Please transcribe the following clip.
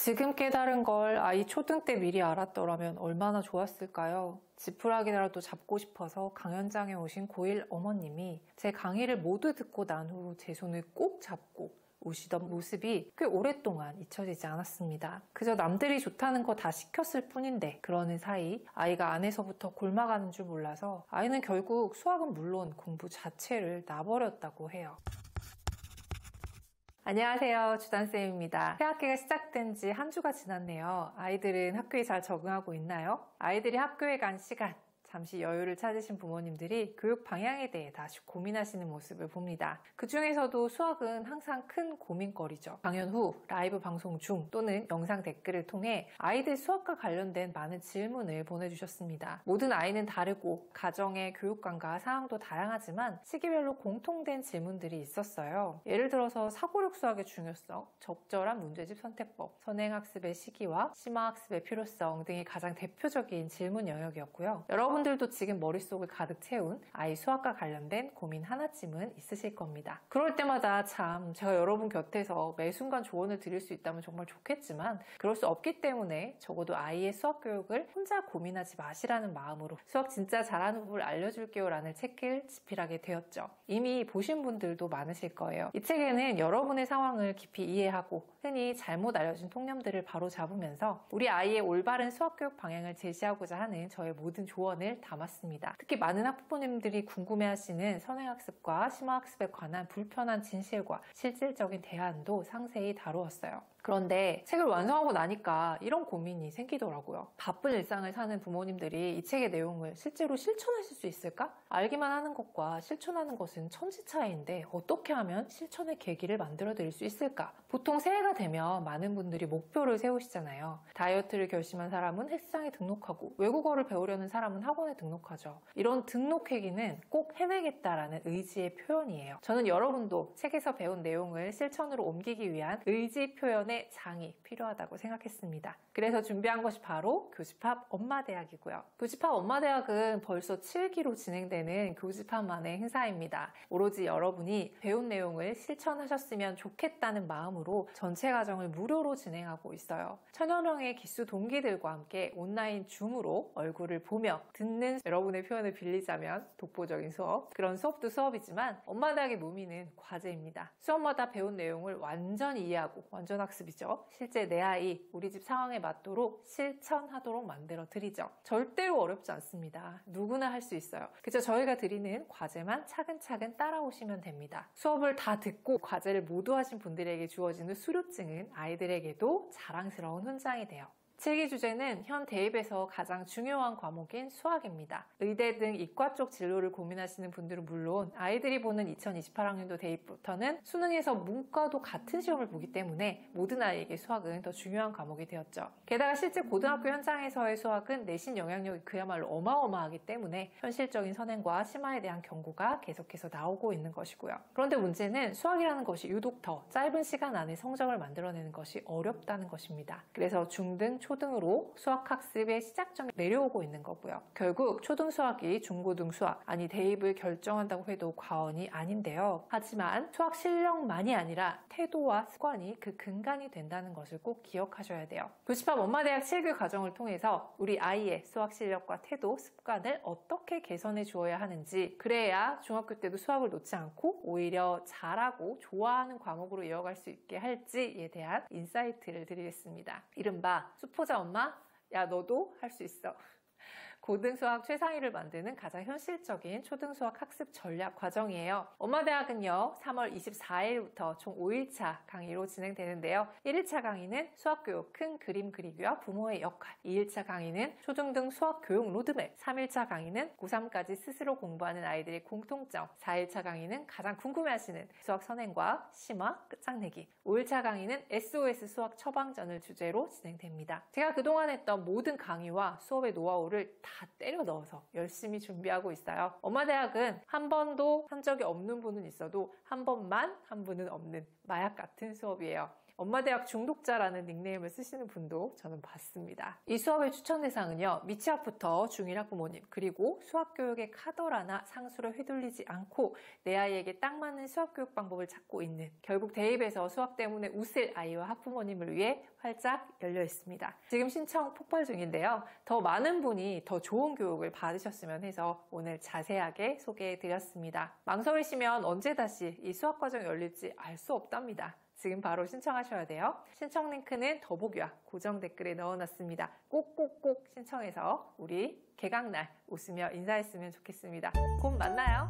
지금 깨달은 걸 아이 초등 때 미리 알았더라면 얼마나 좋았을까요? 지푸라기라도 잡고 싶어서 강연장에 오신 고1 어머님이 제 강의를 모두 듣고 난 후 제 손을 꼭 잡고 우시던 모습이 꽤 오랫동안 잊혀지지 않았습니다. 그저 남들이 좋다는 거 다 시켰을 뿐인데 그러는 사이 아이가 안에서부터 곪아가는 줄 몰라서 아이는 결국 수학은 물론 공부 자체를 놔버렸다고 해요. 안녕하세요, 주단쌤입니다. 새학기가 시작된 지 한 주가 지났네요. 아이들은 학교에 잘 적응하고 있나요? 아이들이 학교에 간 시간, 잠시 여유를 찾으신 부모님들이 교육 방향에 대해 다시 고민하시는 모습을 봅니다. 그 중에서도 수학은 항상 큰 고민거리죠. 강연 후, 라이브 방송 중 또는 영상 댓글을 통해 아이들 수학과 관련된 많은 질문을 보내주셨습니다. 모든 아이는 다르고 가정의 교육관과 상황도 다양하지만 시기별로 공통된 질문들이 있었어요. 예를 들어서 사고력 수학의 중요성, 적절한 문제집 선택법, 선행학습의 시기와 심화학습의 필요성 등이 가장 대표적인 질문 영역이었고요. 여러분들도 지금 머릿속을 가득 채운 아이 수학과 관련된 고민 하나쯤은 있으실 겁니다. 그럴 때마다 참 제가 여러분 곁에서 매 순간 조언을 드릴 수 있다면 정말 좋겠지만 그럴 수 없기 때문에 적어도 아이의 수학 교육을 혼자 고민하지 마시라는 마음으로 수학 진짜 잘하는 법을 알려줄게요 라는 책을 집필하게 되었죠. 이미 보신 분들도 많으실 거예요. 이 책에는 여러분의 상황을 깊이 이해하고 흔히 잘못 알려진 통념들을 바로 잡으면서 우리 아이의 올바른 수학 교육 방향을 제시하고자 하는 저의 모든 조언을 담았습니다. 특히 많은 학부모님들이 궁금해하시는 선행학습과 심화학습에 관한 불편한 진실과 실질적인 대안도 상세히 다루었어요. 그런데 책을 완성하고 나니까 이런 고민이 생기더라고요. 바쁜 일상을 사는 부모님들이 이 책의 내용을 실제로 실천하실 수 있을까? 알기만 하는 것과 실천하는 것은 천지 차이인데 어떻게 하면 실천의 계기를 만들어 드릴 수 있을까? 보통 새해가 되면 많은 분들이 목표를 세우시잖아요. 다이어트를 결심한 사람은 헬스장에 등록하고 외국어를 배우려는 사람은 학원에 등록하죠. 이런 등록회기는 꼭 해내겠다라는 의지의 표현이에요. 저는 여러분도 책에서 배운 내용을 실천으로 옮기기 위한 의지 표현의 장이 필요하다고 생각했습니다. 그래서 준비한 것이 바로 교집합 엄마대학이고요. 교집합 엄마대학은 벌써 7기로 진행되는 교집합만의 행사입니다. 오로지 여러분이 배운 내용을 실천하셨으면 좋겠다는 마음으로 전체 과정을 무료로 진행하고 있어요. 천여 명의 기수 동기들과 함께 온라인 줌으로 얼굴을 보며 듣는 여러분의 표현을 빌리자면 독보적인 수업, 그런 수업도 수업이지만 엄마대학의 묘미는 과제입니다. 수업마다 배운 내용을 완전히 이해하고 완전 학습이죠. 실제 내 아이, 우리 집 상황에 맞도록 실천하도록 만들어 드리죠. 절대로 어렵지 않습니다. 누구나 할 수 있어요. 그저 저희가 드리는 과제만 차근차근 따라오시면 됩니다. 수업을 다 듣고 과제를 모두 하신 분들에게 주어지는 수료증은 아이들에게도 자랑스러운 훈장이 돼요. 7기 주제는 현 대입에서 가장 중요한 과목인 수학입니다. 의대 등 이과 쪽 진로를 고민하시는 분들은 물론 아이들이 보는 2028학년도 대입부터는 수능에서 문과도 같은 시험을 보기 때문에 모든 아이에게 수학은 더 중요한 과목이 되었죠. 게다가 실제 고등학교 현장에서의 수학은 내신 영향력이 그야말로 어마어마하기 때문에 현실적인 선행과 심화에 대한 경고가 계속해서 나오고 있는 것이고요. 그런데 문제는 수학이라는 것이 유독 더 짧은 시간 안에 성적을 만들어내는 것이 어렵다는 것입니다. 그래서 중등, 초등으로 수학학습의 시작점이 내려오고 있는 거고요. 결국 초등 수학이 중고등 수학, 아니 대입을 결정한다고 해도 과언이 아닌데요. 하지만 수학 실력만이 아니라 태도와 습관이 그 근간이 된다는 것을 꼭 기억하셔야 돼요. 교집합 엄마대학 7기 과정을 통해서 우리 아이의 수학 실력과 태도, 습관을 어떻게 개선해 주어야 하는지, 그래야 중학교 때도 수학을 놓지 않고 오히려 잘하고 좋아하는 과목으로 이어갈 수 있게 할지에 대한 인사이트를 드리겠습니다. 이른바 수포자 엄마, 야 너도 할 수 있어. 고등수학 최상위를 만드는 가장 현실적인 초등수학 학습 전략 과정이에요. 엄마대학은요 3월 24일부터 총 5일차 강의로 진행되는데요. 1일차 강의는 수학교육 큰 그림 그리기와 부모의 역할, 2일차 강의는 초중등 수학교육 로드맵, 3일차 강의는 고3까지 스스로 공부하는 아이들의 공통점, 4일차 강의는 가장 궁금해하시는 수학 선행과 심화 끝장내기, 5일차 강의는 SOS 수학 처방전을 주제로 진행됩니다. 제가 그동안 했던 모든 강의와 수업의 노하우를 다 때려 넣어서 열심히 준비하고 있어요. 엄마대학은 한 번도 한 적이 없는 분은 있어도 한 번만 한 분은 없는 마약 같은 수업이에요. 엄마대학 중독자라는 닉네임을 쓰시는 분도 저는 봤습니다. 이 수업의 추천 대상은요, 미취학부터 중1 학부모님, 그리고 수학교육의 카더라나 상수를 휘둘리지 않고 내 아이에게 딱 맞는 수학교육 방법을 찾고 있는, 결국 대입에서 수학 때문에 웃을 아이와 학부모님을 위해 활짝 열려 있습니다. 지금 신청 폭발 중인데요. 더 많은 분이 더 좋은 교육을 받으셨으면 해서 오늘 자세하게 소개해 드렸습니다. 망설이시면 언제 다시 이 수학 과정이 열릴지 알 수 없답니다. 지금 바로 신청하셔야 돼요. 신청 링크는 더보기와 고정 댓글에 넣어놨습니다. 꼭꼭꼭 신청해서 우리 개강날 웃으며 인사했으면 좋겠습니다. 곧 만나요.